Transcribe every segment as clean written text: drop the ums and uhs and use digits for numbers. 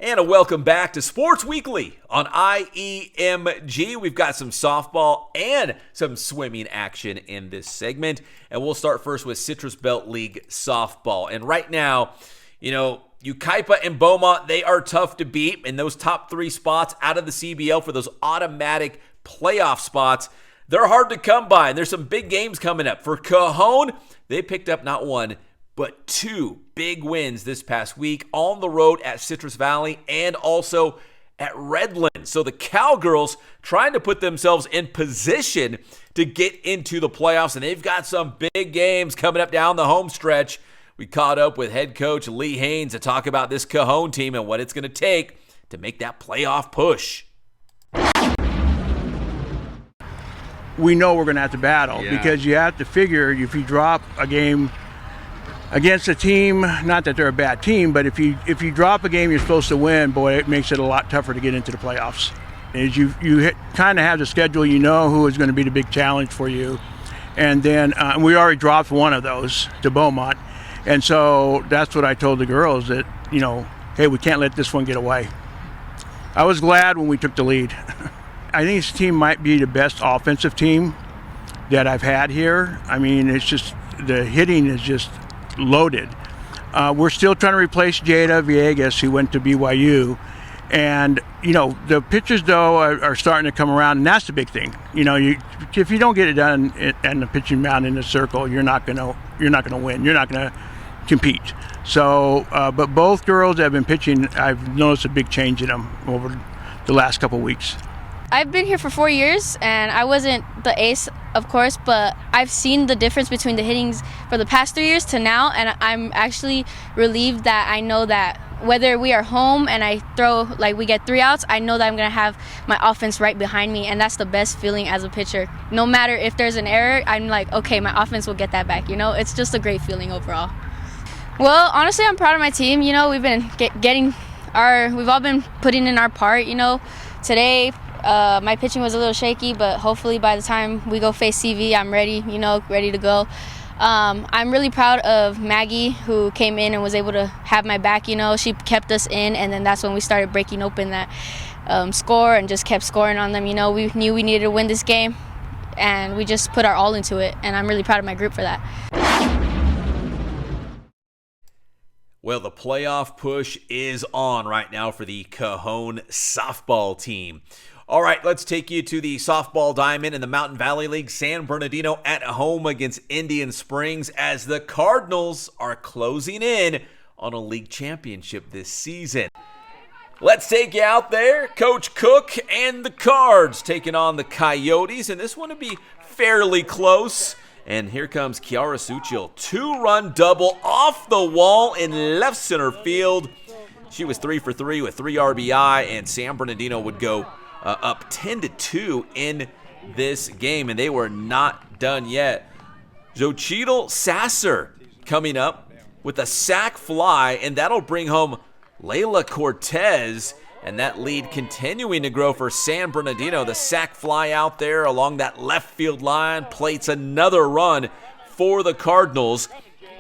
And a welcome back to Sports Weekly on IEMG. We've got some softball and some swimming action in this segment. And we'll start first with Citrus Belt League softball. And right now, Yucaipa and Beaumont, they are tough to beat. In those top three spots out of the CBL for those automatic playoff spots, they're hard to come by. And there's some big games coming up. For Cajon, they picked up not one, but two big wins this past week on the road at Citrus Valley and also at Redland. So the Cowgirls trying to put themselves in position to get into the playoffs, and they've got some big games coming up down the home stretch. We caught up with head coach Lee Haynes to talk about this Cajon team and what it's going to take to make that playoff push. We know we're going to have to battle because you have to figure if you drop a game against a team, not that they're a bad team, but if you drop a game you're supposed to win, boy, it makes it a lot tougher to get into the playoffs. As you kind of have the schedule, you know who is going to be the big challenge for you. And then we already dropped one of those to Beaumont. And so that's what I told the girls, that, hey, we can't let this one get away. I was glad when we took the lead. I think this team might be the best offensive team that I've had here. I mean, it's just the hitting is just loaded. We're still trying to replace Jada Villegas, who went to BYU. And, the pitchers, though, are starting to come around, and that's the big thing. If you don't get it done and the pitching mound in the circle, you're not gonna win. You're not gonna compete. So, but both girls that have been pitching, I've noticed a big change in them over the last couple of weeks. I've been here for 4 years, and I wasn't the ace, of course, but I've seen the difference between the hittings for the past 3 years to now, and I'm actually relieved that I know that whether we are home and I throw, we get 3 outs, I know that I'm going to have my offense right behind me, and that's the best feeling as a pitcher. No matter if there's an error, I'm like, okay, my offense will get that back, It's just a great feeling overall. Well, honestly, I'm proud of my team. We've been we've all been putting in our part, Today, my pitching was a little shaky, but hopefully by the time we go face CV, I'm ready, ready to go. I'm really proud of Maggie, who came in and was able to have my back. She kept us in, and then that's when we started breaking open that score and just kept scoring on them. We knew we needed to win this game, and we just put our all into it, and I'm really proud of my group for that. Well, the playoff push is on right now for the Cajon softball team. All right, let's take you to the softball diamond in the Mountain Valley League. San Bernardino at home against Indian Springs as the Cardinals are closing in on a league championship this season. Let's take you out there. Coach Cook and the Cards taking on the Coyotes, and this one will be fairly close. And here comes Kiara Suchil, 2-run double off the wall in left center field. She was 3 for 3 with 3 RBI, and San Bernardino would go up 10-2 in this game, and they were not done yet. Xochitl Sasser coming up with a sac fly, and that'll bring home Layla Cortez, and that lead continuing to grow for San Bernardino. The sac fly out there along that left field line plates another run for the Cardinals.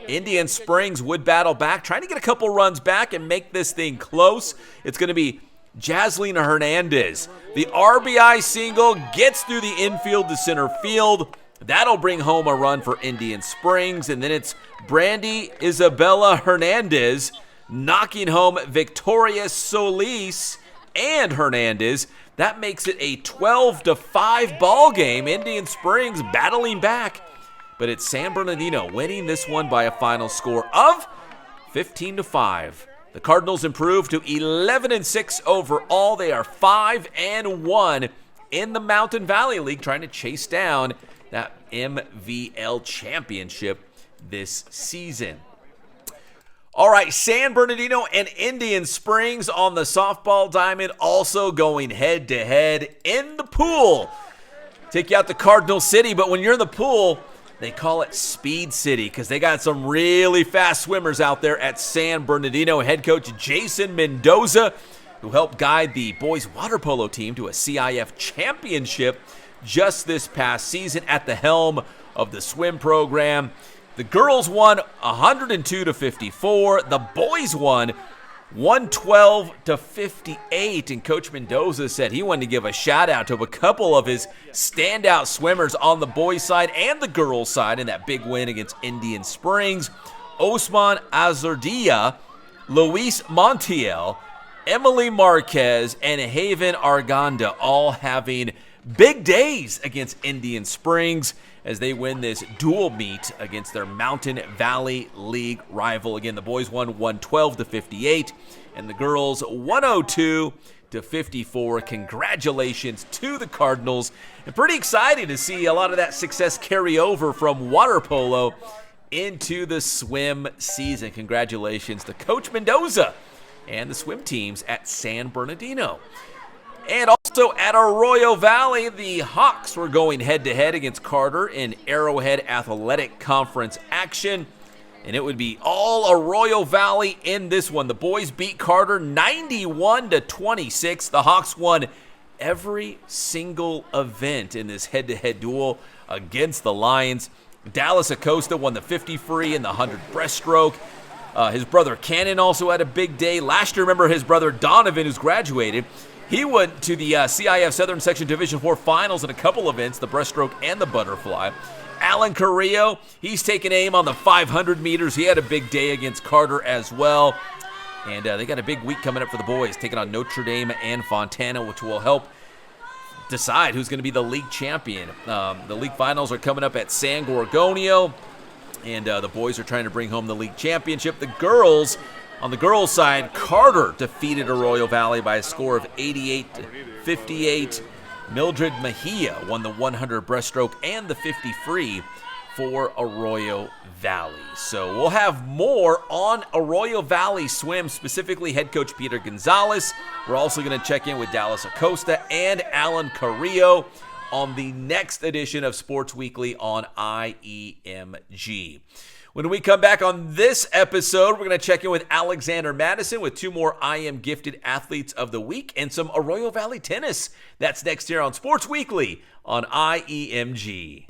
Indian Springs would battle back, trying to get a couple runs back and make this thing close. It's going to be Jaslene Hernandez. The RBI single gets through the infield to center field. That'll bring home a run for Indian Springs. And then it's Brandy Isabella Hernandez knocking home Victoria Solis and Hernandez. That makes it a 12-5 ball game. Indian Springs battling back. But it's San Bernardino winning this one by a final score of 15-5. The Cardinals improved to 11-6 overall. They are 5-1 in the Mountain Valley League, trying to chase down that MVL championship this season. All right, San Bernardino and Indian Springs on the softball diamond, also going head-to-head in the pool. Take you out to Cardinal City, but when you're in the pool, they call it Speed City because they got some really fast swimmers out there at San Bernardino. Head coach Jason Mendoza, who helped guide the boys water polo team to a CIF championship just this past season at the helm of the swim program. The girls won 102-54. The boys won 112-58, and Coach Mendoza said he wanted to give a shout out to a couple of his standout swimmers on the boys' side and the girls' side in that big win against Indian Springs. Osman Azurdia, Luis Montiel, Emily Marquez, and Haven Arganda all having big days against Indian Springs as they win this dual meet against their Mountain Valley League rival. Again, the boys won 112-58 and the girls 102-54. Congratulations to the Cardinals, and pretty exciting to see a lot of that success carry over from water polo into the swim season. Congratulations to Coach Mendoza and the swim teams at San Bernardino. And also at Arroyo Valley, the Hawks were going head-to-head against Carter in Arrowhead Athletic Conference action. And it would be all Arroyo Valley in this one. The boys beat Carter 91-26. The Hawks won every single event in this head-to-head duel against the Lions. Dallas Acosta won the 50 free and the 100 breaststroke. His brother Cannon also had a big day. Last year, remember his brother Donovan, who's graduated, he went to the CIF Southern Section Division IV Finals in a couple events, the breaststroke and the butterfly. Alan Carrillo, he's taking aim on the 500 meters. He had a big day against Carter as well. And they got a big week coming up for the boys, taking on Notre Dame and Fontana, which will help decide who's going to be the league champion. The league finals are coming up at San Gorgonio, and the boys are trying to bring home the league championship. The girls, on the girls' side, Carter defeated Arroyo Valley by a score of 88-58. Mildred Mejia won the 100 breaststroke and the 50 free for Arroyo Valley. So we'll have more on Arroyo Valley swim, specifically head coach Peter Gonzalez. We're also going to check in with Dallas Acosta and Alan Carrillo on the next edition of Sports Weekly on IEMG. When we come back on this episode, we're going to check in with Alexander Madison with 2 more I Am Gifted Athletes of the Week and some Arroyo Valley tennis. That's next here on Sports Weekly on IEMG.